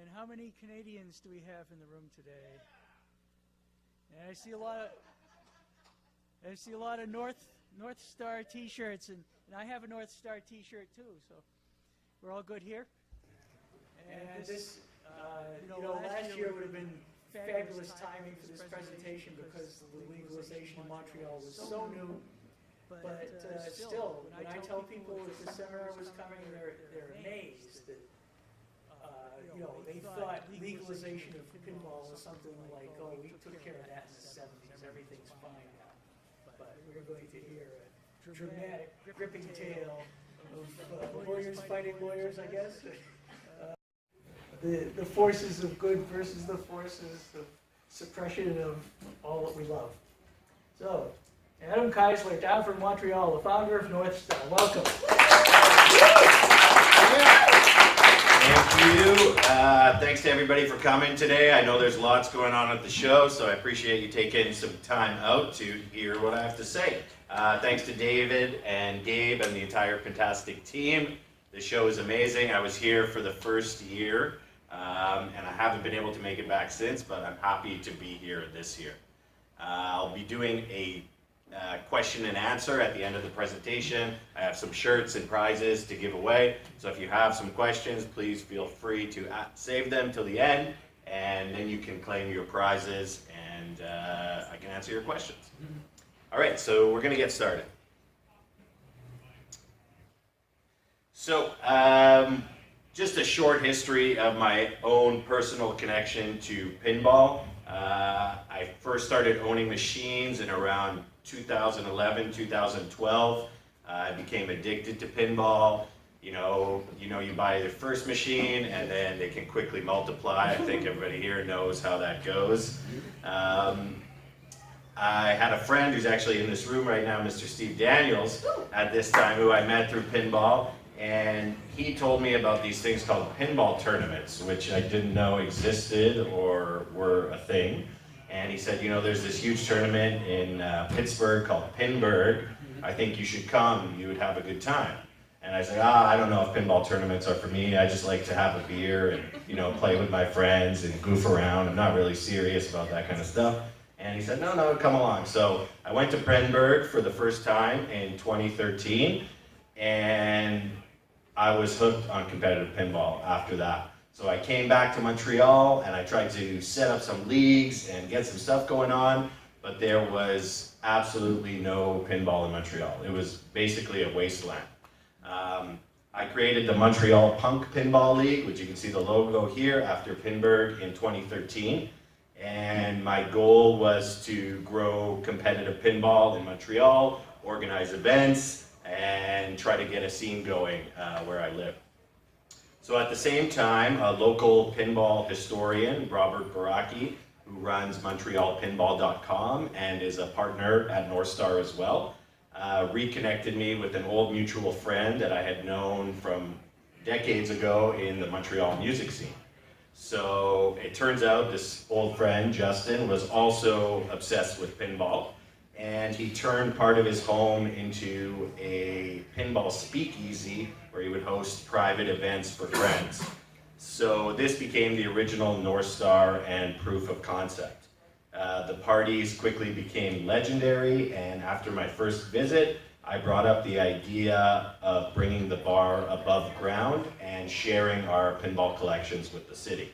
And how many Canadians do we have in the room today? And I see a lot of North Star T-shirts, and I have a North Star T-shirt too. So we're all good here. And this, last year would have been fabulous timing for this presentation because the legalization in Montreal was so new. But still, when I tell people that this seminar was coming, they're amazed that they thought legalization of pinball was something like, oh, we took care of that in the 70s, everything's fine now. But we're going to hear a dramatic, gripping tale of lawyers fighting lawyers, I guess. The forces of good versus the forces of suppression of all that we love. So, Adam Kiesler, down from Montreal, the founder of North Star. Welcome. Thank you. Thanks to everybody for coming today. I know there's lots going on at the show, so I appreciate you taking some time out to hear what I have to say. Thanks to David and Gabe and the entire Pintastic team. The show is amazing. I was here for the first year, and I haven't been able to make it back since, but I'm happy to be here this year. I'll be doing a question and answer at the end of the presentation. I have some shirts and prizes to give away, so if you have some questions, please feel free to save them till the end, and then you can claim your prizes, and I can answer your questions. All right, so we're going to get started. So, just a short history of my own personal connection to pinball. I first started owning machines in around 2011, 2012. I became addicted to pinball. You buy the first machine and then they can quickly multiply. I think everybody here knows how that goes. I had a friend who's actually in this room right now, Mr. Steve Daniels, at this time, who I met through pinball. And he told me about these things called pinball tournaments, which I didn't know existed or were a thing. And he said, there's this huge tournament in Pittsburgh called Pinburgh. I think you should come, you would have a good time. And I said, I don't know if pinball tournaments are for me. I just like to have a beer and, play with my friends and goof around. I'm not really serious about that kind of stuff. And he said, no, come along. So I went to Pinburgh for the first time in 2013. And I was hooked on competitive pinball after that. So I came back to Montreal and I tried to set up some leagues and get some stuff going on, but there was absolutely no pinball in Montreal. It was basically a wasteland. I created the Montreal Punk Pinball League, which you can see the logo here, after Pinburgh in 2013. And my goal was to grow competitive pinball in Montreal, organize events, and try to get a scene going where I live. So at the same time, a local pinball historian, Robert Baraki, who runs MontrealPinball.com and is a partner at North Star as well, reconnected me with an old mutual friend that I had known from decades ago in the Montreal music scene. So it turns out this old friend, Justin, was also obsessed with pinball. And he turned part of his home into a pinball speakeasy where he would host private events for friends. So this became the original North Star and proof of concept. The parties quickly became legendary, and after my first visit, I brought up the idea of bringing the bar above ground and sharing our pinball collections with the city.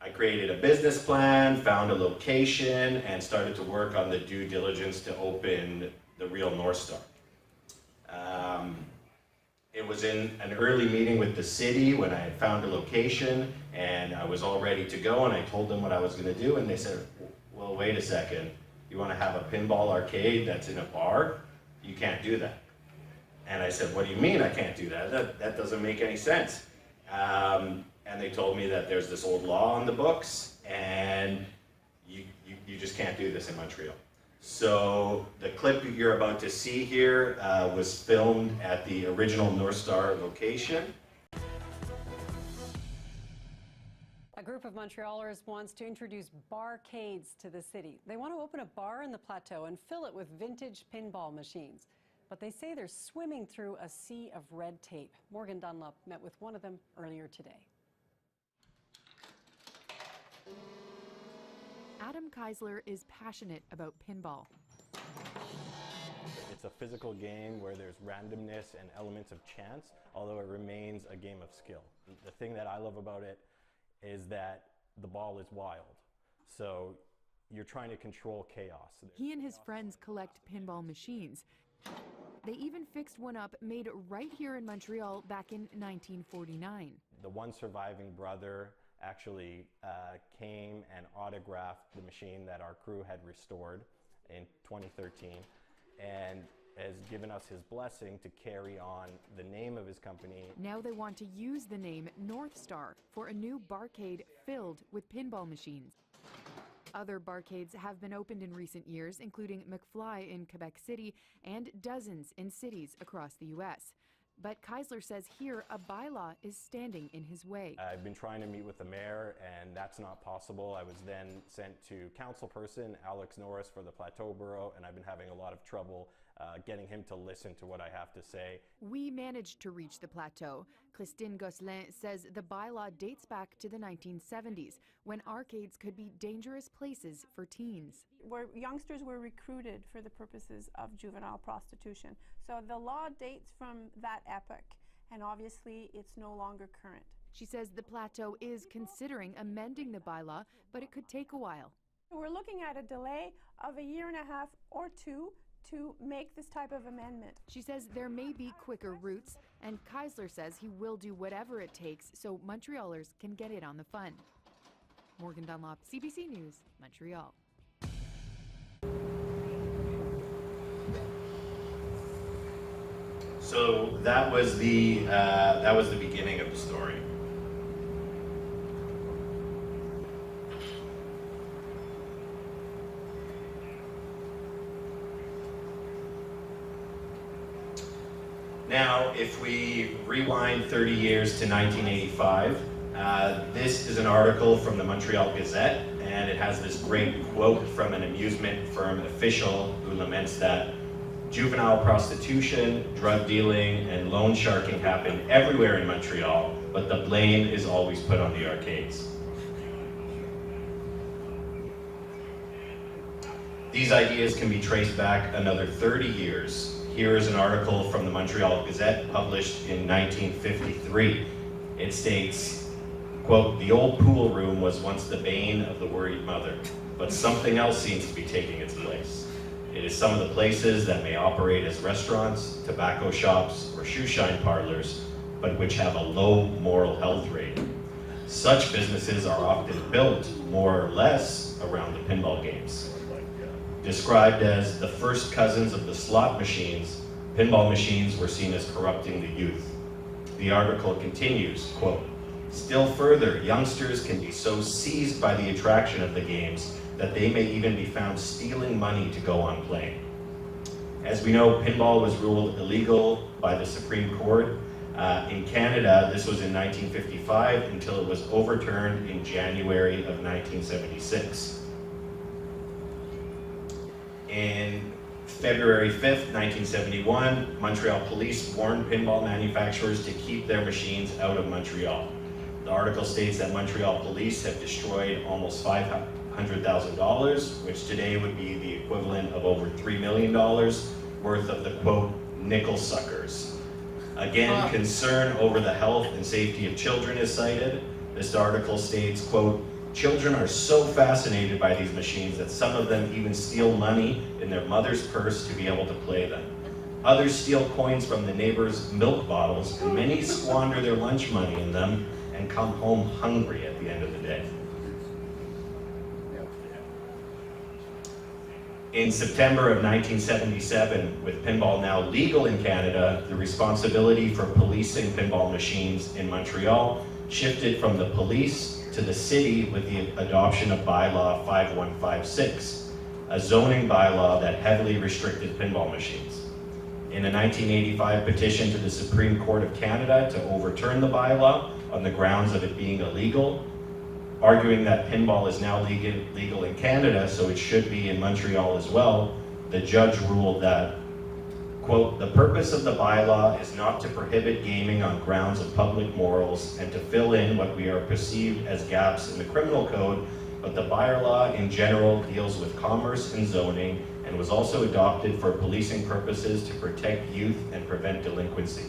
I created a business plan, found a location, and started to work on the due diligence to open the real North Star. It was in an early meeting with the city when I had found a location, and I was all ready to go, and I told them what I was going to do, and they said, well, wait a second, you want to have a pinball arcade that's in a bar? You can't do that. And I said, what do you mean I can't do that? That doesn't make any sense. And they told me that there's this old law on the books, and you just can't do this in Montreal. So the clip you're about to see here was filmed at the original North Star location. A group of Montrealers wants to introduce barcades to the city. They want to open a bar in the plateau and fill it with vintage pinball machines. But they say they're swimming through a sea of red tape. Morgan Dunlop met with one of them earlier today. Adam Kiesler is passionate about pinball. It's a physical game where there's randomness and elements of chance, although it remains a game of skill. The thing that I love about it is that the ball is wild, so you're trying to control chaos. He and his friends collect pinball machines. They even fixed one up made right here in Montreal back in 1949. The one surviving brother actually came and autographed the machine that our crew had restored in 2013 and has given us his blessing to carry on the name of his company. Now they want to use the name North Star for a new barcade filled with pinball machines. Other barcades have been opened in recent years, including McFly in Quebec City and dozens in cities across the U.S. But Kiesler says here a bylaw is standing in his way. I've been trying to meet with the mayor, and that's not possible. I was then sent to councilperson Alex Norris for the Plateau Borough, and I've been having a lot of trouble getting him to listen to what I have to say. We managed to reach the Plateau. Christine Gosselin says the bylaw dates back to the 1970s, when arcades could be dangerous places for teens. Where youngsters were recruited for the purposes of juvenile prostitution. So the law dates from that epoch, and obviously it's no longer current. She says the Plateau is considering amending the bylaw, but it could take a while. We're looking at a delay of a year and a half or two to make this type of amendment. She says there may be quicker routes, and Kiesler says he will do whatever it takes so Montrealers can get in on the fun. Morgan Dunlop, CBC News, Montreal. So that was the beginning of the story. Now, if we rewind 30 years to 1985, this is an article from the Montreal Gazette, and it has this great quote from an amusement firm official who laments that juvenile prostitution, drug dealing, and loan sharking happen everywhere in Montreal, but the blame is always put on the arcades. These ideas can be traced back another 30 years. Here is an article from the Montreal Gazette published in 1953. It states, quote, "The old pool room was once the bane of the worried mother, but something else seems to be taking its place. It is some of the places that may operate as restaurants, tobacco shops, or shoe shine parlors, but which have a low moral health rate. Such businesses are often built, more or less, around the pinball games. Described as the first cousins of the slot machines, pinball machines were seen as corrupting the youth." The article continues, quote, "Still further, youngsters can be so seized by the attraction of the games that they may even be found stealing money to go on playing. As we know, pinball was ruled illegal by the Supreme Court. In Canada, this was in 1955 until it was overturned in January of 1976. In February 5th, 1971, Montreal police warned pinball manufacturers to keep their machines out of Montreal. The article states that Montreal police have destroyed almost $500,000, which today would be the equivalent of over $3 million worth of the, quote, nickel suckers. Again, concern over the health and safety of children is cited. This article states, quote, "Children are so fascinated by these machines that some of them even steal money in their mother's purse to be able to play them. Others steal coins from the neighbors' milk bottles, and many squander their lunch money in them and come home hungry at the end of the day." In September of 1977, with pinball now legal in Canada, the responsibility for policing pinball machines in Montreal shifted from the police to the city with the adoption of bylaw 5156, a zoning bylaw that heavily restricted pinball machines. In a 1985 petition to the Supreme Court of Canada to overturn the bylaw on the grounds of it being illegal, arguing that pinball is now legal in Canada, so it should be in Montreal as well, the judge ruled that, quote, "The purpose of the bylaw is not to prohibit gaming on grounds of public morals and to fill in what we are perceived as gaps in the criminal code but the bylaw in general deals with commerce and zoning and was also adopted for policing purposes to protect youth and prevent delinquency.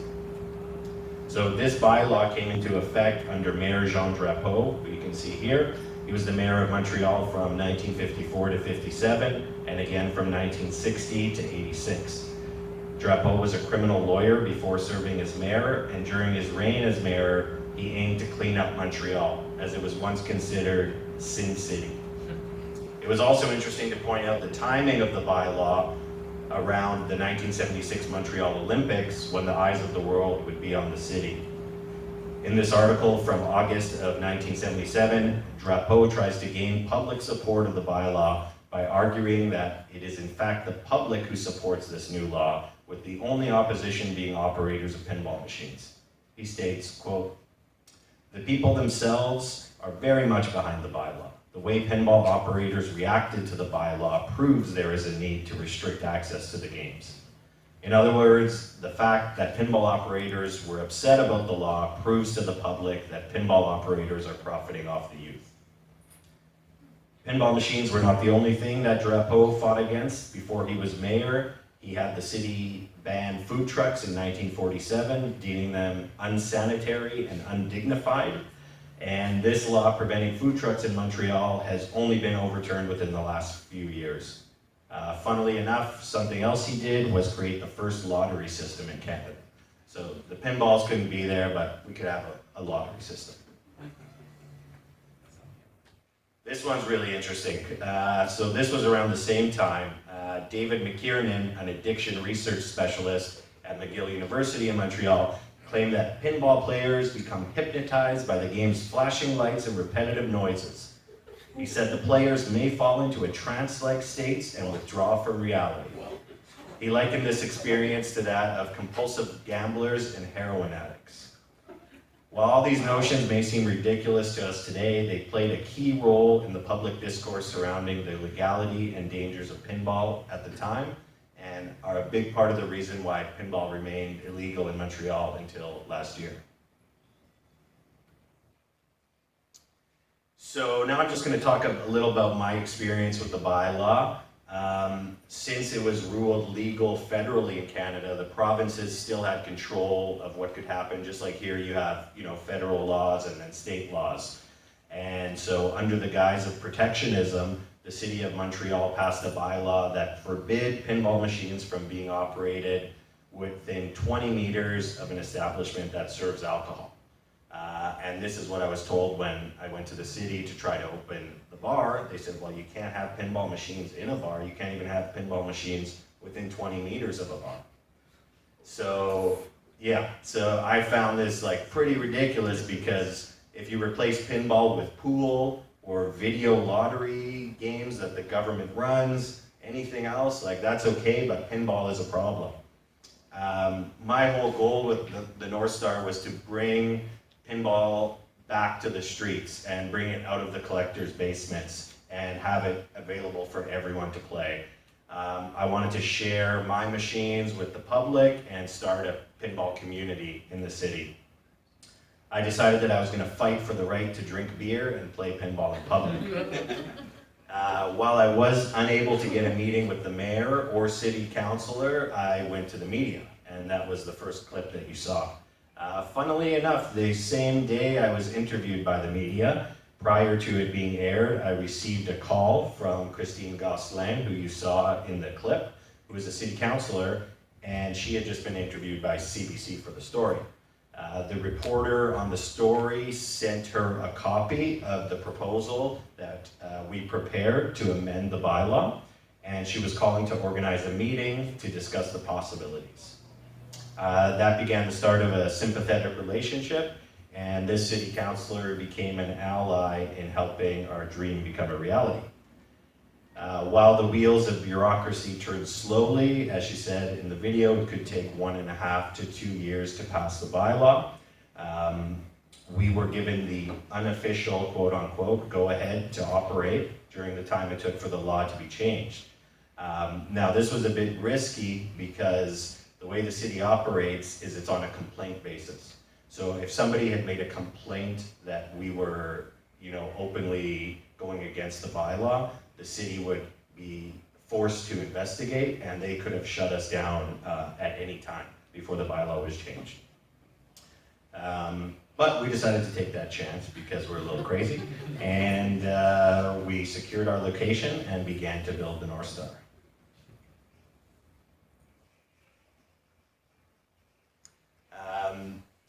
So this bylaw came into effect under Mayor Jean Drapeau, who you can see here. He was the mayor of Montreal from 1954 to 57, and again from 1960 to 86. Drapeau was a criminal lawyer before serving as mayor, and during his reign as mayor, he aimed to clean up Montreal, as it was once considered Sin City. It was also interesting to point out the timing of the bylaw around the 1976 Montreal Olympics, when the eyes of the world would be on the city. In this article from August of 1977, Drapeau tries to gain public support of the bylaw by arguing that it is in fact the public who supports this new law, with the only opposition being operators of pinball machines. He states, quote, "The people themselves are very much behind the bylaw. The way pinball operators reacted to the bylaw proves there is a need to restrict access to the games. In other words, the fact that pinball operators were upset about the law proves to the public that pinball operators are profiting off the youth." Pinball machines were not the only thing that Drapeau fought against. Before he was mayor, he had the city ban food trucks in 1947, deeming them unsanitary and undignified. And this law preventing food trucks in Montreal has only been overturned within the last few years. Funnily enough, something else he did was create the first lottery system in Canada. So the pinballs couldn't be there, but we could have a lottery system. This one's really interesting. So this was around the same time. David McKiernan, an addiction research specialist at McGill University in Montreal, claimed that pinball players become hypnotized by the game's flashing lights and repetitive noises. He said the players may fall into a trance-like state and withdraw from reality. He likened this experience to that of compulsive gamblers and heroin addicts. While all these notions may seem ridiculous to us today, they played a key role in the public discourse surrounding the legality and dangers of pinball at the time, and are a big part of the reason why pinball remained illegal in Montreal until last year. So now I'm just going to talk a little about my experience with the bylaw. Since it was ruled legal federally in Canada, the provinces still had control of what could happen. Just like here, you have federal laws and then state laws. And so under the guise of protectionism, the city of Montreal passed a bylaw that forbid pinball machines from being operated within 20 meters of an establishment that serves alcohol. And this is what I was told when I went to the city to try to open the bar. They said, well, you can't have pinball machines in a bar. You can't even have pinball machines within 20 meters of a bar. So, yeah, so I found this pretty ridiculous, because if you replace pinball with pool or video lottery games that the government runs, anything else, that's okay, but pinball is a problem. My whole goal with the North Star was to bring pinball back to the streets and bring it out of the collectors' basements and have it available for everyone to play. I wanted to share my machines with the public and start a pinball community in the city. I decided that I was going to fight for the right to drink beer and play pinball in public. While I was unable to get a meeting with the mayor or city councilor, I went to the media, and that was the first clip that you saw. Funnily enough, the same day I was interviewed by the media, prior to it being aired, I received a call from Christine Gosselin, who you saw in the clip, who was a city councilor, and she had just been interviewed by CBC for the story. The reporter on the story sent her a copy of the proposal that we prepared to amend the bylaw, and she was calling to organize a meeting to discuss the possibilities. That began the start of a sympathetic relationship, and this city councilor became an ally in helping our dream become a reality. While the wheels of bureaucracy turned slowly, as she said in the video, it could take 1.5 to 2 years to pass the bylaw. We were given the unofficial, quote unquote, go ahead to operate during the time it took for the law to be changed. Now this was a bit risky, because the way the city operates is it's on a complaint basis. So if somebody had made a complaint that we were, openly going against the bylaw, the city would be forced to investigate, and they could have shut us down at any time before the bylaw was changed. But we decided to take that chance because we're a little crazy, and we secured our location and began to build the North Star.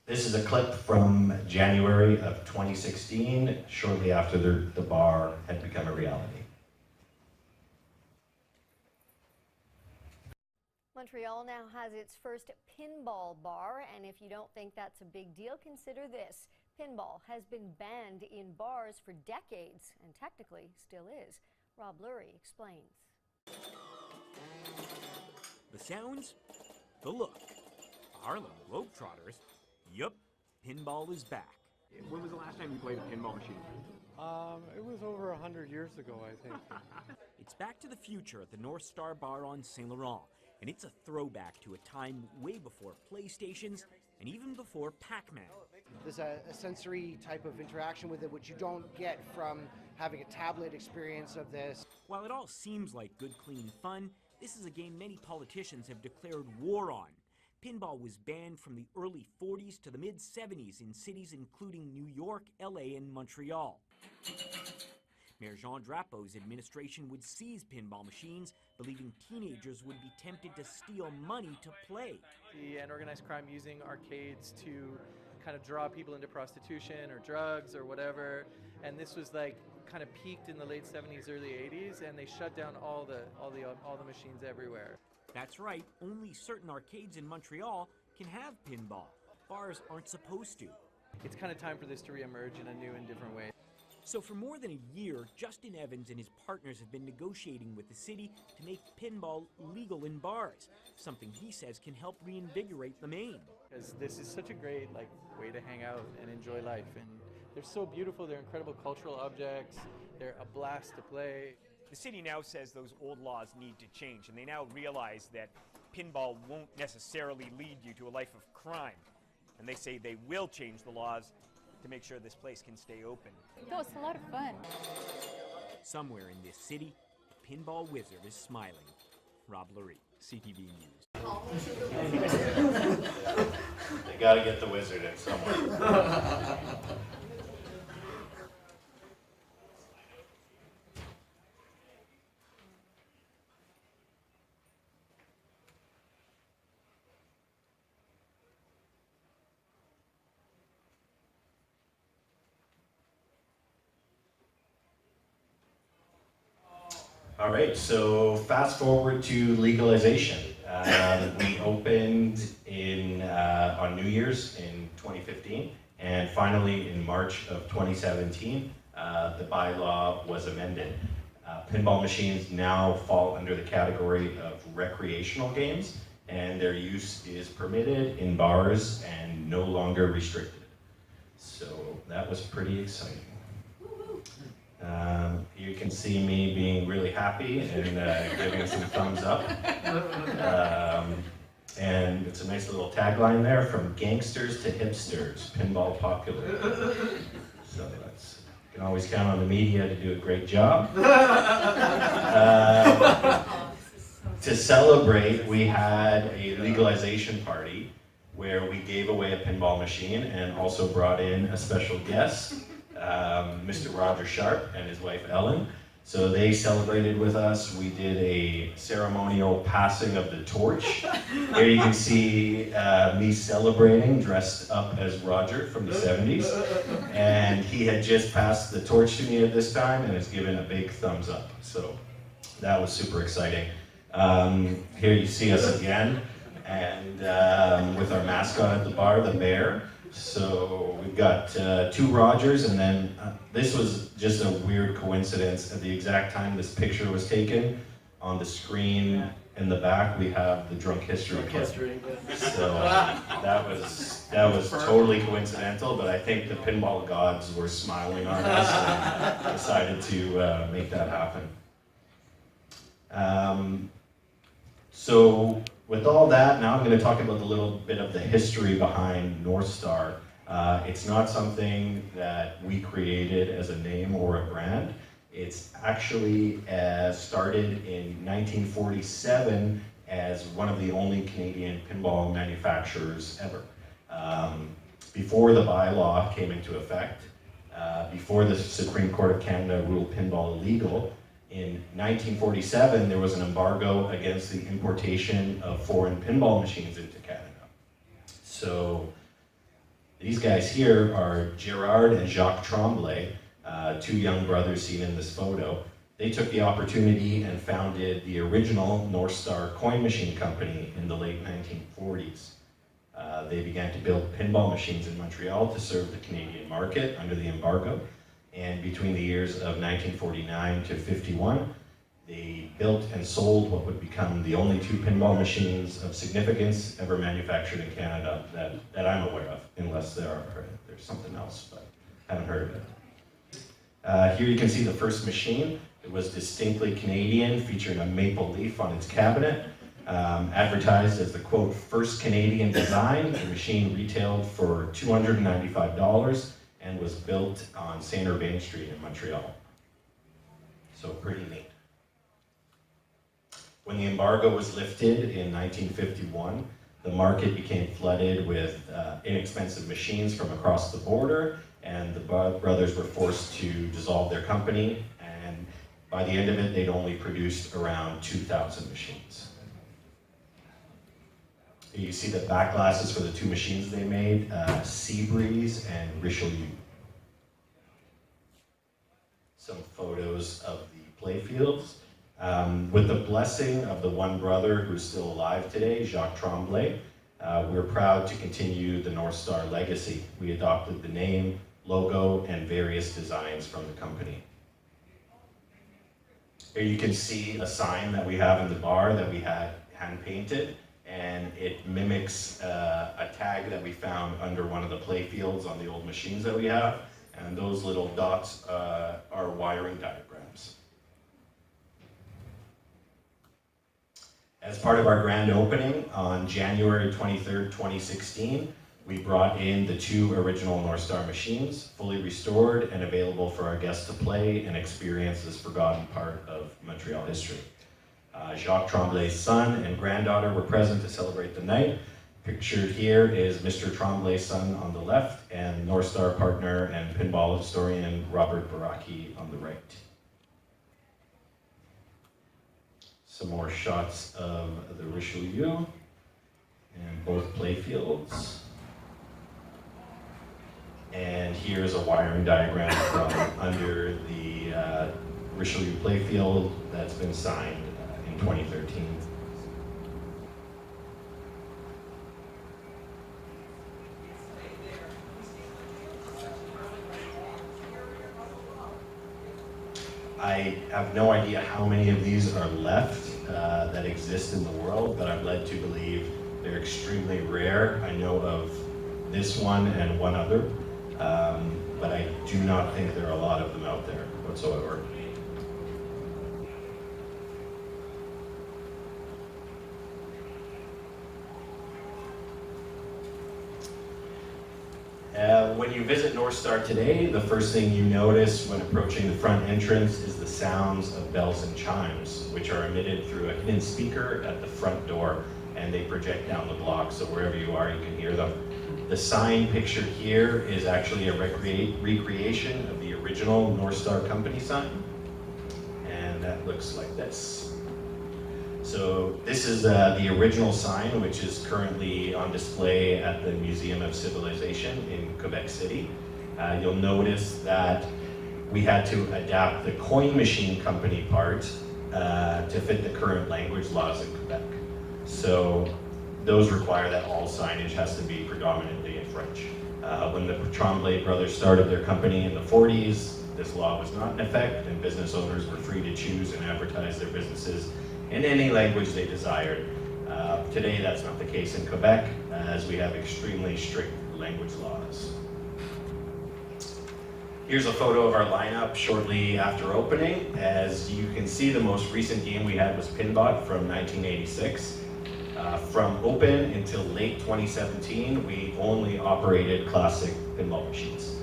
This is a clip from January of 2016, shortly after the bar had become a reality. Montreal now has its first pinball bar, and if you don't think that's a big deal, consider this. Pinball has been banned in bars for decades, and technically still is. Rob Lurie explains. The sounds, the look. Harlem Globetrotters. Yup, pinball is back. When was the last time you played a pinball machine? It was over 100 years ago, I think. It's Back to the Future at the North Star Bar on Saint Laurent, and it's a throwback to a time way before PlayStations and even before Pac-Man. There's a sensory type of interaction with it which you don't get from having a tablet experience of this. While it all seems like good, clean fun, this is a game many politicians have declared war on. Pinball was banned from the early 40s to the mid-70s in cities including New York, LA, and Montreal. Mayor Jean Drapeau's administration would seize pinball machines, believing teenagers would be tempted to steal money to play. And organized crime using arcades to kind of draw people into prostitution or drugs or whatever. And this was like kind of peaked in the late 70s, early 80s, and they shut down all the machines everywhere. That's right, only certain arcades in Montreal can have pinball. Bars aren't supposed to. It's kind of time for this to reemerge in a new and different way. So for more than a year, Justin Evans and his partners have been negotiating with the city to make pinball legal in bars, something he says can help reinvigorate the Maine. Because this is such a great way to hang out and enjoy life, and they're so beautiful, they're incredible cultural objects, they're a blast to play. The city now says those old laws need to change, and they now realize that pinball won't necessarily lead you to a life of crime. And they say they will change the laws to make sure this place can stay open. No, it's a lot of fun. Somewhere in this city, a pinball wizard is smiling. Rob Lurie, CTV News. They gotta get the wizard in somewhere. All right, so fast forward to legalization. We opened on New Year's in 2015, and finally in March of 2017, the bylaw was amended. Pinball machines now fall under the category of recreational games, and their use is permitted in bars and no longer restricted. So that was pretty exciting. You can see me being really happy and giving some thumbs up. And it's a nice little tagline there, from gangsters to hipsters, pinball popular. So that's, you can always count on the media to do a great job. To celebrate, we had a legalization party where we gave away a pinball machine and also brought in a special guest. Mr. Roger Sharp and his wife Ellen. So they celebrated with us. We did a ceremonial passing of the torch. Here you can see me celebrating, dressed up as Roger from the 70s. And he had just passed the torch to me at this time and has given a big thumbs up. So that was super exciting. Here you see us again, and with our mascot at the bar, the bear. So we've got two Rogers, and then this was just a weird coincidence. At the exact time this picture was taken, on the screen in the back we have the drunk history club. So that was totally coincidental, but I think the pinball gods were smiling on us and decided to make that happen. So with all that, now I'm going to talk about a little bit of the history behind North Star. It's not something that we created as a name or a brand. It's actually started in 1947 as one of the only Canadian pinball manufacturers ever. Before the bylaw came into effect, before the Supreme Court of Canada ruled pinball illegal, in 1947 there was an embargo against the importation of foreign pinball machines into Canada. So these guys here are Gerard and Jacques Tremblay, two young brothers seen in this photo. They took the opportunity and founded the original North Star coin machine company in the late 1940s. They began to build pinball machines in Montreal to serve the Canadian market under the embargo. And between the years of 1949 to 51, they built and sold what would become the only two pinball machines of significance ever manufactured in Canada that I'm aware of, unless there's something else, but I haven't heard of it. Here you can see the first machine. It was distinctly Canadian, featuring a maple leaf on its cabinet. Advertised as the, quote, first Canadian design. The machine retailed for $295 and was built on St. Urbain Street in Montreal. So pretty neat. When the embargo was lifted in 1951, the market became flooded with inexpensive machines from across the border, and the brothers were forced to dissolve their company, and by the end of it, they'd only produced around 2,000 machines. You see the back glasses for the two machines they made, Seabreeze and Richelieu. Some photos of the playfields. With the blessing of the one brother who's still alive today, Jacques Tremblay, we're proud to continue the North Star legacy. We adopted the name, logo, and various designs from the company. Here you can see a sign that we have in the bar that we had hand-painted, and it mimics a tag that we found under one of the playfields on the old machines that we have, and those little dots are wiring diagrams. As part of our grand opening on January 23rd, 2016, we brought in the two original North Star machines, fully restored and available for our guests to play and experience this forgotten part of Montreal history. Jacques Tremblay's son and granddaughter were present to celebrate the night. Pictured here is Mr. Tremblay's son on the left and North Star partner and pinball historian Robert Baraki on the right. Some more shots of the Richelieu and both playfields. And here's a wiring diagram from under the Richelieu playfield that's been signed in 2013. I have no idea how many of these are left that exist in the world, but I'm led to believe they're extremely rare. I know of this one and one other, but I do not think there are a lot of them out there whatsoever. When you visit North Star today, the first thing you notice when approaching the front entrance is the sounds of bells and chimes, which are emitted through a hidden speaker at the front door, and they project down the block, so wherever you are, you can hear them. The sign pictured here is actually a recreation of the original North Star company sign, and that looks like this. So this is the original sign, which is currently on display at the Museum of Civilization in Quebec City. You'll notice that we had to adapt the coin machine company part to fit the current language laws in Quebec. So those require that all signage has to be predominantly in French. When the Tremblay brothers started their company in the 40s, this law was not in effect, and business owners were free to choose and advertise their businesses in any language they desired. Today, that's not the case in Quebec, as we have extremely strict language laws. Here's a photo of our lineup shortly after opening. As you can see, the most recent game we had was Pinbot from 1986. From open until late 2017, we only operated classic pinball machines.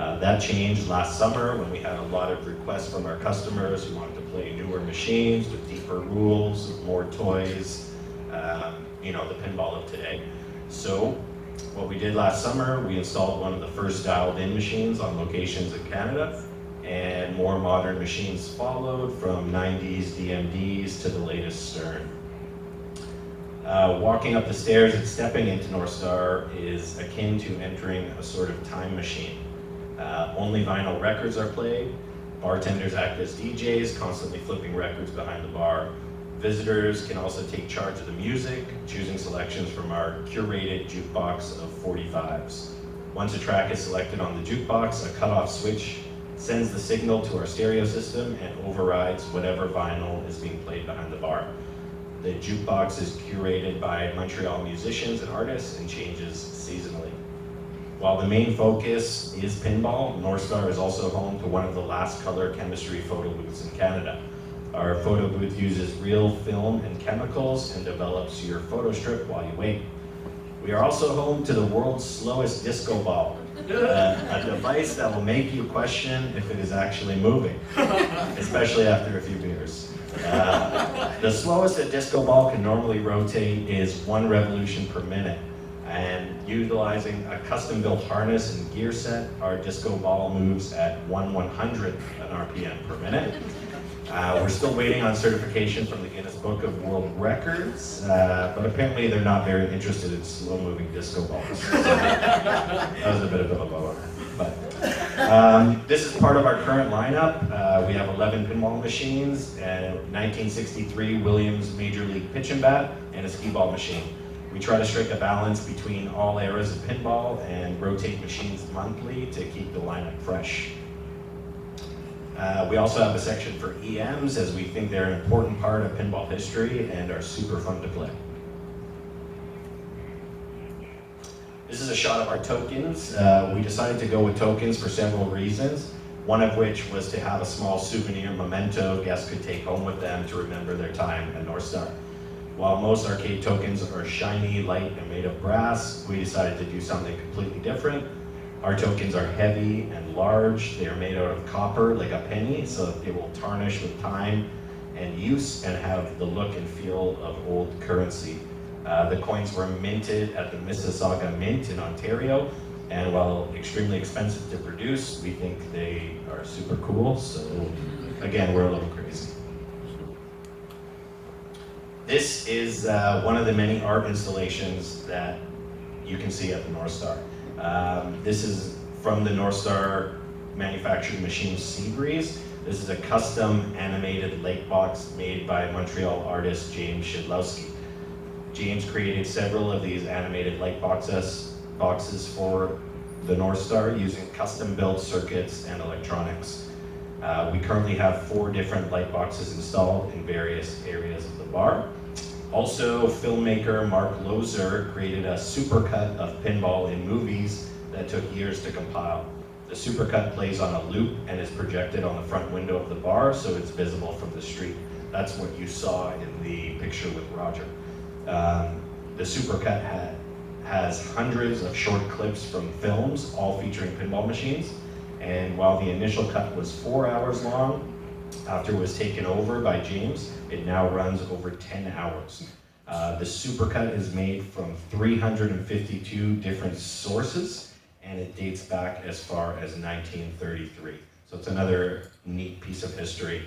That changed last summer when we had a lot of requests from our customers who wanted to play newer machines with deeper rules, more toys, you know, the pinball of today. So what we did last summer, we installed one of the first dialed-in machines on locations in Canada, and more modern machines followed, from 90s DMDs to the latest Stern. Walking up the stairs and stepping into North Star is akin to entering a sort of time machine. Only vinyl records are played. Bartenders act as DJs, constantly flipping records behind the bar. Visitors can also take charge of the music, choosing selections from our curated jukebox of 45s. Once a track is selected on the jukebox, a cutoff switch sends the signal to our stereo system and overrides whatever vinyl is being played behind the bar. The jukebox is curated by Montreal musicians and artists and changes seasonally. While the main focus is pinball, North Star is also home to one of the last color chemistry photo booths in Canada. Our photo booth uses real film and chemicals and develops your photo strip while you wait. We are also home to the world's slowest disco ball, a device that will make you question if it is actually moving, especially after a few beers. The slowest a disco ball can normally rotate is 1 revolution per minute. And utilizing a custom-built harness and gear set, our disco ball moves at 1/100 an RPM per minute. We're still waiting on certification from the Guinness Book of World Records, but apparently they're not very interested in slow-moving disco balls. That was a bit of a blow. But this is part of our current lineup. We have 11 pinball machines, a 1963 Williams Major League pitch and bat, and a skee ball machine. We try to strike a balance between all eras of pinball and rotate machines monthly to keep the lineup fresh. We also have a section for EMs, as we think they're an important part of pinball history and are super fun to play. This is a shot of our tokens. We decided to go with tokens for several reasons, one of which was to have a small souvenir memento guests could take home with them to remember their time at North Star. While most arcade tokens are shiny, light, and made of brass, we decided to do something completely different. Our tokens are heavy and large. They are made out of copper, like a penny, so that they will tarnish with time and use and have the look and feel of old currency. The coins were minted at the Mississauga Mint in Ontario, and while extremely expensive to produce, we think they are super cool, so again, we're a little crazy. This is one of the many art installations that you can see at the North Star. This is from the North Star manufactured machine Seabreeze. This is a custom animated light box made by Montreal artist James Shidlowski. James created several of these animated light boxes for the North Star using custom built circuits and electronics. We currently have 4 different light boxes installed in various areas of the bar. Also, filmmaker Mark Lozer created a supercut of pinball in movies that took years to compile. The supercut plays on a loop and is projected on the front window of the bar, so it's visible from the street. That's what you saw in the picture with Roger. The supercut has hundreds of short clips from films, all featuring pinball machines. And while the initial cut was 4 hours long, after it was taken over by James, it now runs over 10 hours. The supercut is made from 352 different sources, and it dates back as far as 1933. So it's another neat piece of history.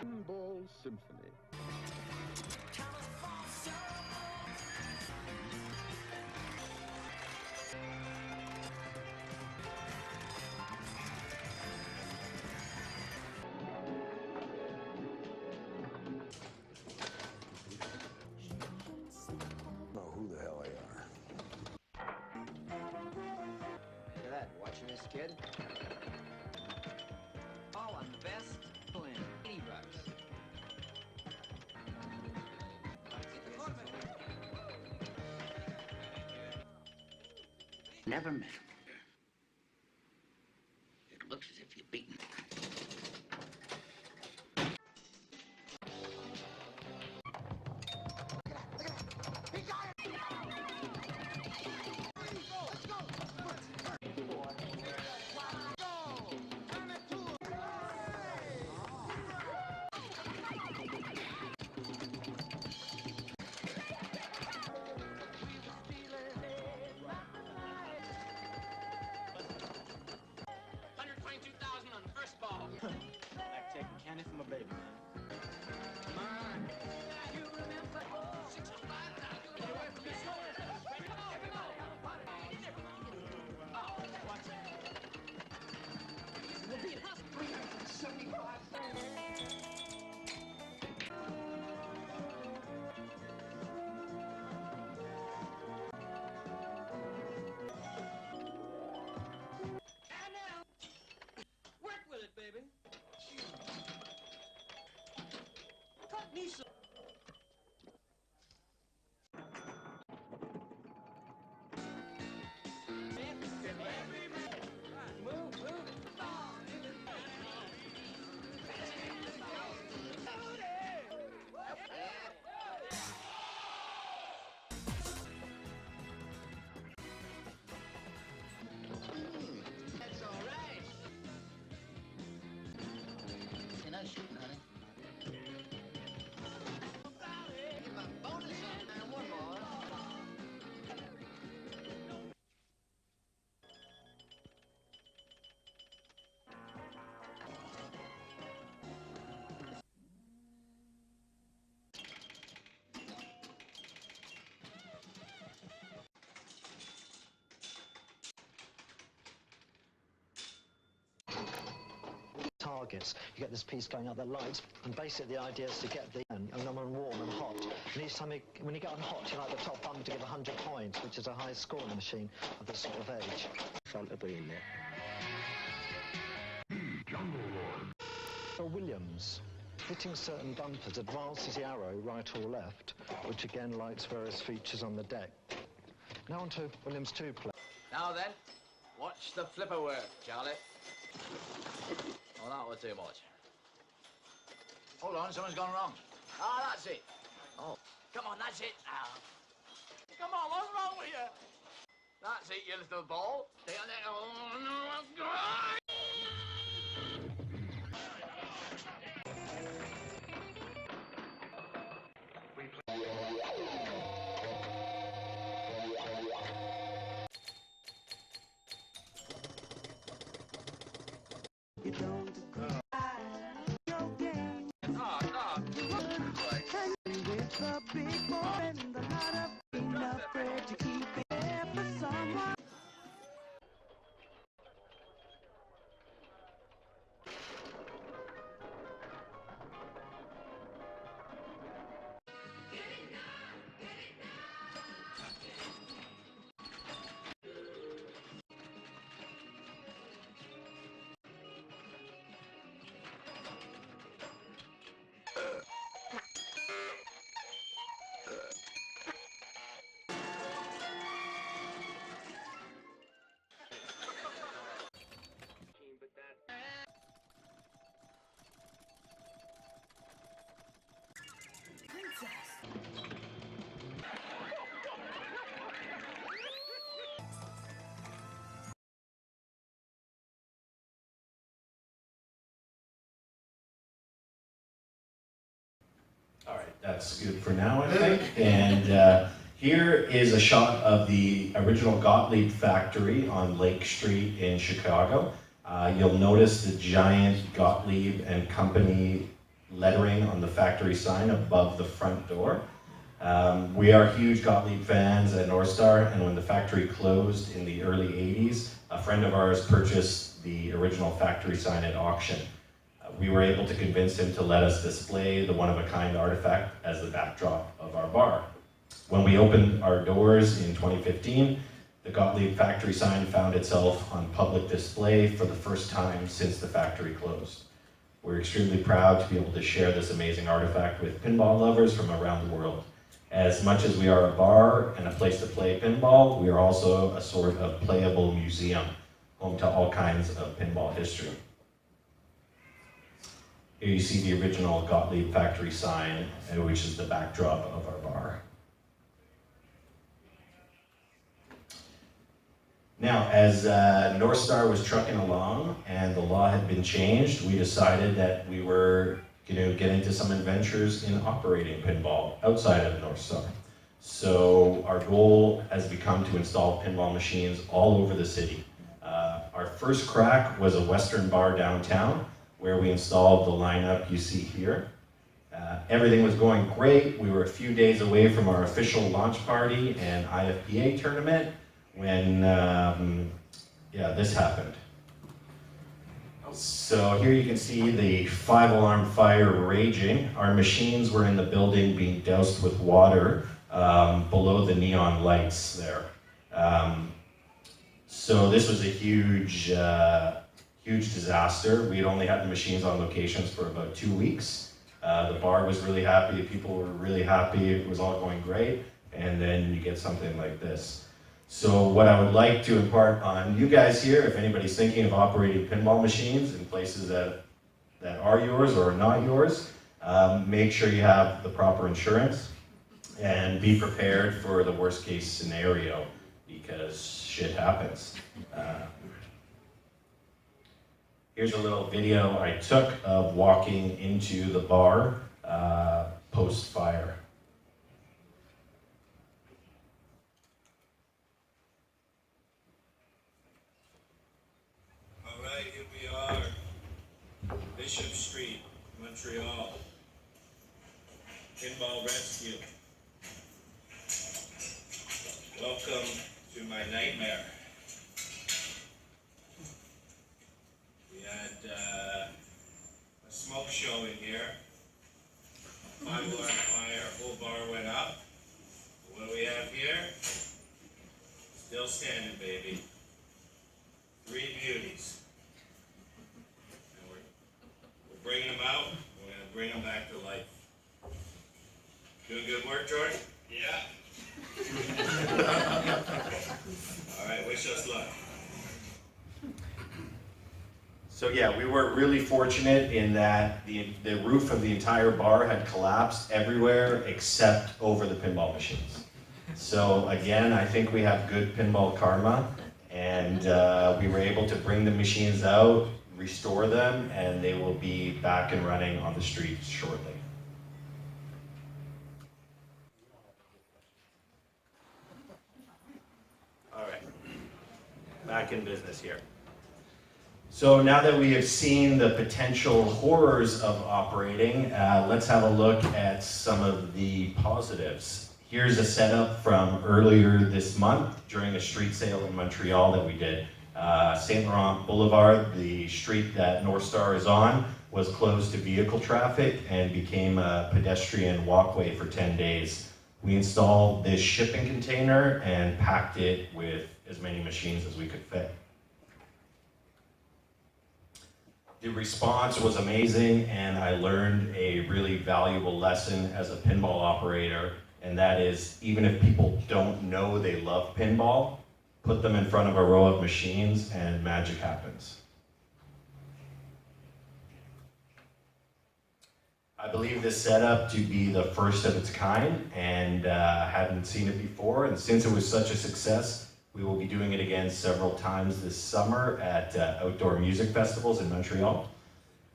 Pinball Symphony. Know who the hell they are. Look at that, watching this kid? Never met him. It looks as if you're beaten. Like taking candy from a baby, man. Work with it, baby. Cut me some. That's all right. You're not shooting, honey. Give a bonus and one more. Targets. You get this piece going out that lights, and basically the idea is to get the and warm and hot. And each time when you get on hot, you like the top button to give 100 points, which is a high score in the machine of this sort of age. Fun to be in there. Williams. Hitting certain bumpers advances the arrow right or left, which again lights various features on the deck. Now on to Williams 2 play. Now then, watch the flipper work, Charlie. Oh, that was too much. Hold on, someone's gone wrong. Ah, that's it. Oh. Come on, that's it now. Come on, what's wrong with you? That's it, you little ball. Stay on there. Oh, no, that's great. You don't cry your game. Oh, no. With the big boy and the lot of being afraid to keep it there for someone. All right, that's good for now, I think. And here is a shot of the original Gottlieb factory on Lake Street in Chicago. You'll notice the giant Gottlieb and Company lettering on the factory sign above the front door. We are huge Gottlieb fans at North Star, and when the factory closed in the early 80s, a friend of ours purchased the original factory sign at auction. We were able to convince him to let us display the one-of-a-kind artifact as the backdrop of our bar. When we opened our doors in 2015, the Gottlieb factory sign found itself on public display for the first time since the factory closed. We're extremely proud to be able to share this amazing artifact with pinball lovers from around the world. As much as we are a bar and a place to play pinball, we are also a sort of playable museum, home to all kinds of pinball history. Here you see the original Gottlieb factory sign, which is the backdrop of our bar. Now, as North Star was trucking along and the law had been changed, we decided that we were going to get into some adventures in operating pinball outside of North Star. So our goal has become to install pinball machines all over the city. Our first crack was a Western bar downtown, where we installed the lineup you see here. Everything was going great. We were a few days away from our official launch party and IFPA tournament when this happened. So here you can see the 5-alarm fire raging. Our machines were in the building being doused with water below the neon lights there. So this was a huge disaster. We'd only had the machines on locations for about 2 weeks. The bar was really happy, people were really happy, it was all going great, and then you get something like this. So what I would like to impart on you guys here, if anybody's thinking of operating pinball machines in places that are yours or are not yours, make sure you have the proper insurance and be prepared for the worst case scenario, because shit happens. Here's a little video I took of walking into the bar post-fire. All right, here we are, Bishop Street, Montreal, Pinball Rescue. Welcome to my nightmare. A smoke show in here. 5-alarm fire, whole bar went up. What do we have here? Still standing, baby. 3 beauties. And we're bringing them out. We're going to bring them back to life. Doing good work, Jordan? Yeah. All right, wish us luck. So yeah, we were really fortunate in that the roof of the entire bar had collapsed everywhere except over the pinball machines. So again, I think we have good pinball karma, and we were able to bring the machines out, restore them, and they will be back and running on the streets shortly. All right, back in business here. So now that we have seen the potential horrors of operating, let's have a look at some of the positives. Here's a setup from earlier this month during a street sale in Montreal that we did. St. Laurent Boulevard, the street that North Star is on, was closed to vehicle traffic and became a pedestrian walkway for 10 days. We installed this shipping container and packed it with as many machines as we could fit. The response was amazing, and I learned a really valuable lesson as a pinball operator, and that is, even if people don't know they love pinball, put them in front of a row of machines and magic happens. I believe this setup to be the first of its kind, and hadn't seen it before, and since it was such a success, we will be doing it again several times this summer at outdoor music festivals in Montreal.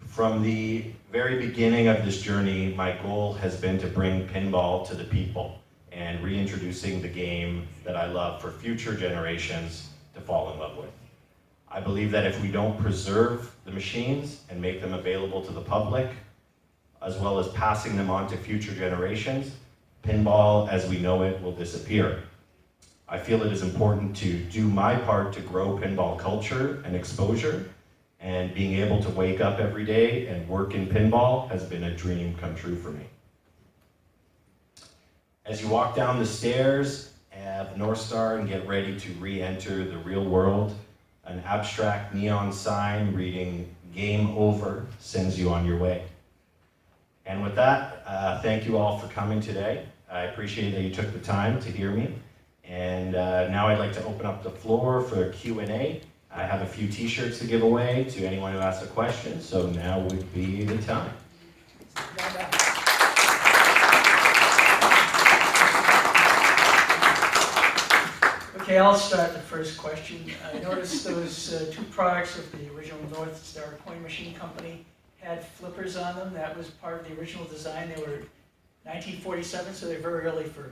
From the very beginning of this journey, my goal has been to bring pinball to the people and reintroducing the game that I love for future generations to fall in love with. I believe that if we don't preserve the machines and make them available to the public, as well as passing them on to future generations, pinball as we know it will disappear. I feel it is important to do my part to grow pinball culture and exposure, and being able to wake up every day and work in pinball has been a dream come true for me. As you walk down the stairs of North Star and get ready to re-enter the real world, an abstract neon sign reading "Game Over" sends you on your way. And with that, thank you all for coming today. I appreciate that you took the time to hear me. And now I'd like to open up the floor for Q&A. I have a few t-shirts to give away to anyone who asks a question, so now would be the time. Okay, I'll start the first question. I noticed those two products of the original North Star Coin Machine Company had flippers on them. That was part of the original design. They were 1947, so they're very early for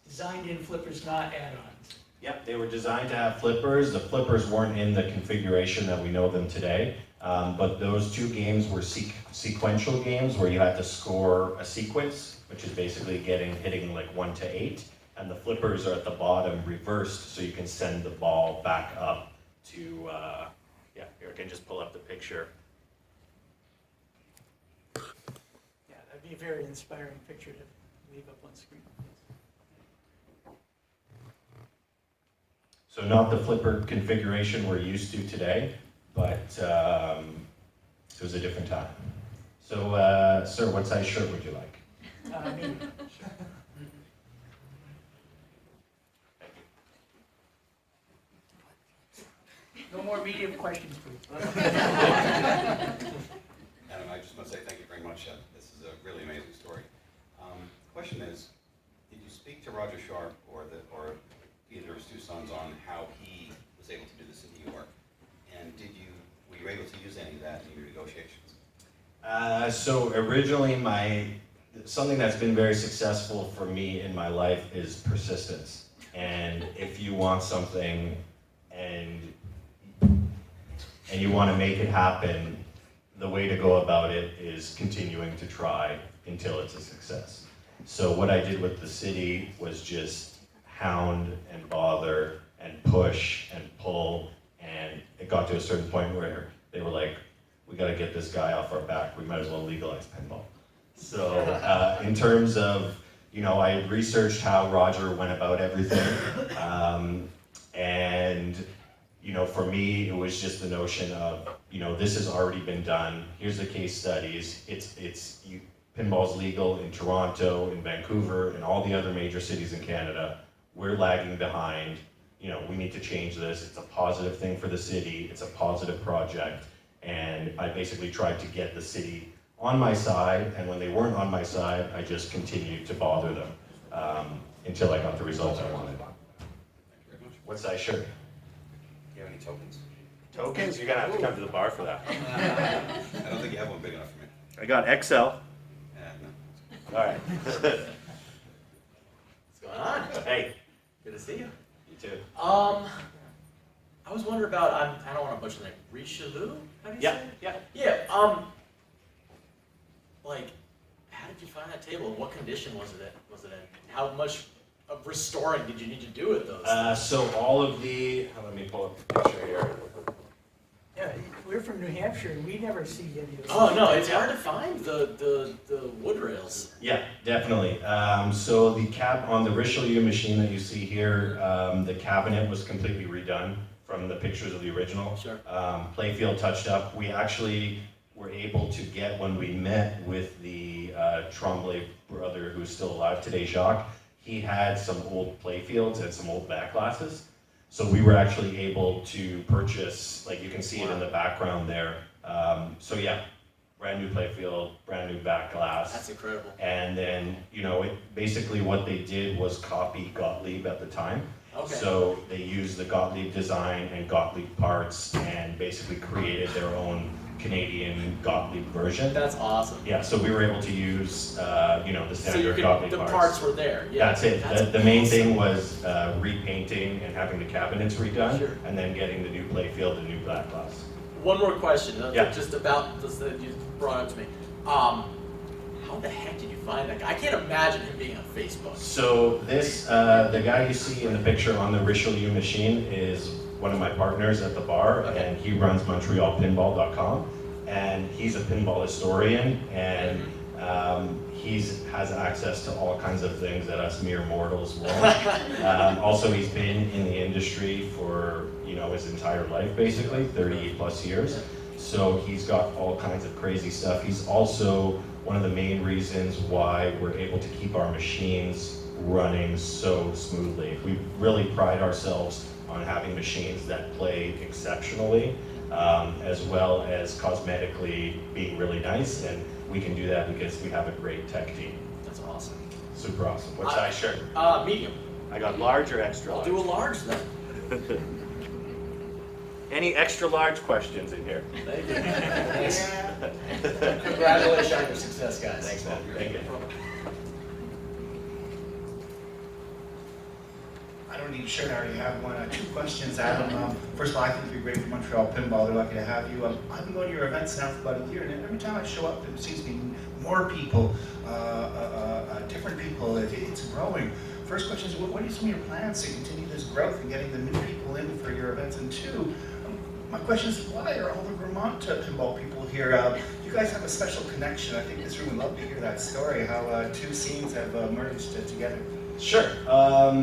designed-in flippers, not add-ons. Yep, they were designed to have flippers. The flippers weren't in the configuration that we know them today, but those two games were sequential games where you had to score a sequence, which is basically hitting like 1 to 8, and the flippers are at the bottom reversed, so you can send the ball back up to, yeah, here I can just pull up the picture. Yeah, that'd be a very inspiring picture to leave up on screen. So not the flipper configuration we're used to today, but it was a different time. So, sir, what size shirt would you like? Me. No more medium questions, please. Adam, I just want to say thank you very much. This is a really amazing story. Question is, did you speak to Roger Sharp or either of his two sons on how he was able to do this in New York? And were you able to use any of that in your negotiations? So originally, something that's been very successful for me in my life is persistence. And if you want something and you want to make it happen, the way to go about it is continuing to try until it's a success. So what I did with the city was just hound and bother and push and pull, and it got to a certain point where they were like, we got to get this guy off our back, we might as well legalize pinball. So in terms of, I had researched how Roger went about everything, and for me, it was just the notion of, this has already been done. Here's the case studies. Pinball's legal in Toronto, in Vancouver, and all the other major cities in Canada. We're lagging behind. We need to change this. It's a positive thing for the city. It's a positive project. And I basically tried to get the city on my side. And when they weren't on my side, I just continued to bother them until I got the results I wanted. Thank you very much. What size shirt? Do you have any tokens? Tokens? You're gonna have to come to the bar for that. I don't think you have one big enough for me. I got XL. No. All right. What's going on? Hey. Good to see you. You too. I was wondering about, I don't want to butcher the name, Richelieu? How do you say it? Yeah. Yeah, like, how did you find that table and what condition was it in? How much of restoring did you need to do with those? So all of let me pull up the picture here. Yeah, we're from New Hampshire, and we never see any of those. Oh, no, it's hard to find the wood rails. Yeah, definitely. So the on the Richelieu machine that you see here, the cabinet was completely redone from the pictures of the original. Sure. Playfield touched up. We actually were able to get, when we met with the Tremblay brother, who's still alive today, Jacques, he had some old playfields and some old back glasses. So we were actually able to purchase, like you can see it in the background there. So yeah, brand new playfield, brand new back glass. That's incredible. And then, basically what they did was copy Gottlieb at the time. Okay. So they used the Gottlieb design and Gottlieb parts and basically created their own Canadian Gottlieb version. That's awesome. Yeah, so we were able to use, the standard Gottlieb parts. The parts were there. Yeah. That's it. The main thing was repainting and having the cabinets redone, Sure. and then getting the new playfield and new black glass. One more question, Yeah. just about this that you brought up to me. How the heck did you find that guy? I can't imagine him being on Facebook. So this, the guy you see in the picture on the Richelieu machine is one of my partners at the bar, Okay. and he runs MontrealPinball.com, and he's a pinball historian, and he has access to all kinds of things that us mere mortals won't. Also, he's been in the industry for his entire life, basically 30 plus years. So he's got all kinds of crazy stuff. He's also one of the main reasons why we're able to keep our machines running so smoothly. We really pride ourselves on having machines that play exceptionally, as well as cosmetically being really nice, and we can do that because we have a great tech team. That's awesome. Super awesome. What size shirt? Medium. I got large or extra large? I'll do a large then. Any extra large questions in here? Thank you. Thanks. Congratulations on your success, guys. Thanks, man. Thank you. I don't need a shirt, I already have one. Two questions, Adam. First of all, I think you're great for Montreal Pinball. They're lucky to have you. I've been going to your events now for about a year, and every time I show up, there seems to be more people, different people. It's growing. First question is, what are some of your plans to continue this growth and getting the new people in for your events? And two, my question is, why are all the Vermont pinball people here? You guys have a special connection. I think this room would love to hear that story, how two scenes have merged together. Sure.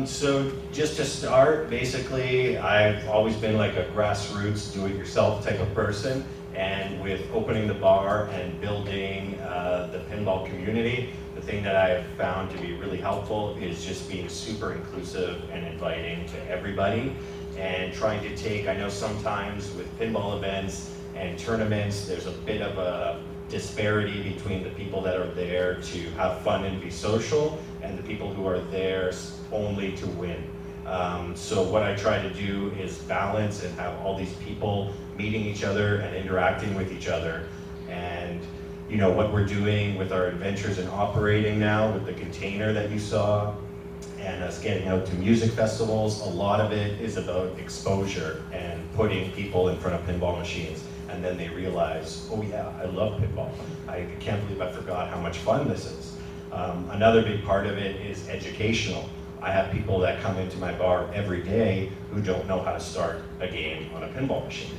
So just to start, basically, I've always been like a grassroots, do-it-yourself type of person. And with opening the bar and building the pinball community, the thing that I have found to be really helpful is just being super inclusive and inviting to everybody. And trying to take, I know sometimes with pinball events and tournaments, there's a bit of a disparity between the people that are there to have fun and be social and the people who are there only to win. So what I try to do is balance and have all these people meeting each other and interacting with each other. And you know, what we're doing with our adventures and operating now with the container that you saw, and us getting out to music festivals, a lot of it is about exposure and putting people in front of pinball machines. And then they realize, oh yeah, I love pinball. I can't believe I forgot how much fun this is. Another big part of it is educational. I have people that come into my bar every day who don't know how to start a game on a pinball machine.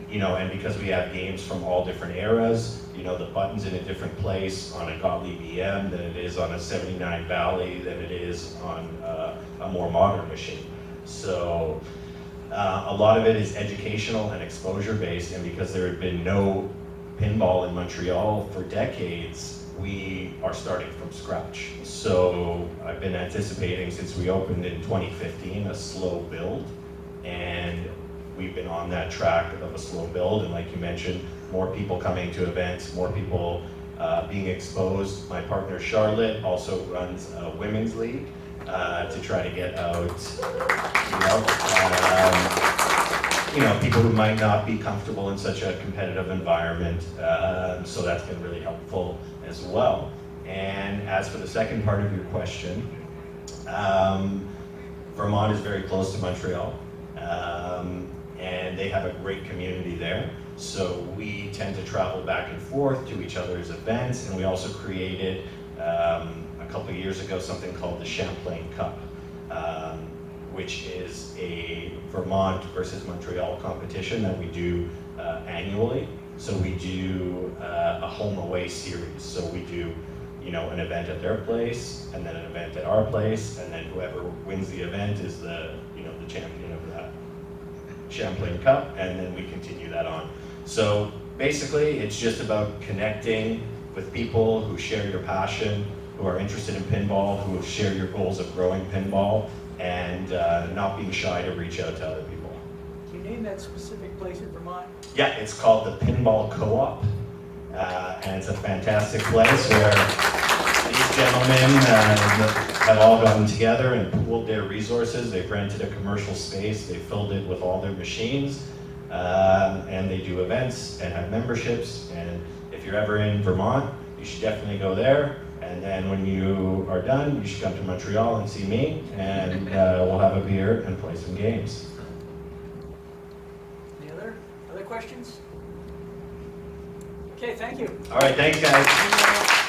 You know, and because we have games from all different eras, you know, the button's in a different place on a Gottlieb EM than it is on a 79 Valley, than it is on a more modern machine. So a lot of it is educational and exposure based, and because there had been no pinball in Montreal for decades, we are starting from scratch. So I've been anticipating since we opened in 2015 a slow build, and we've been on that track of a slow build. And like you mentioned, more people coming to events, more people being exposed. My partner Charlotte also runs a women's league to try to get out, you know, people who might not be comfortable in such a competitive environment. So that's been really helpful as well. And as for the second part of your question, Vermont is very close to Montreal, and they have a great community there. So we tend to travel back and forth to each other's events, and we also created a couple of years ago something called the Champlain Cup, which is a Vermont versus Montreal competition that we do annually. So we do a home away series. So we do, you know, an event at their place, and then an event at our place, and then whoever wins the event is the, you know, the champion of that Champlain Cup, and then we continue that on. So basically, it's just about connecting with people who share your passion, who are interested in pinball, who share your goals of growing pinball, and not being shy to reach out to other people. Can you name that specific place in Vermont? Yeah, it's called the Pinball Co-op, and it's a fantastic place where these gentlemen have all gotten together and pooled their resources. They've rented a commercial space, they filled it with all their machines, and they do events and have memberships. And if you're ever in Vermont, you should definitely go there. And then when you are done, you should come to Montreal and see me, and we'll have a beer and play some games. Any other questions? Okay, thank you. All right, thanks guys.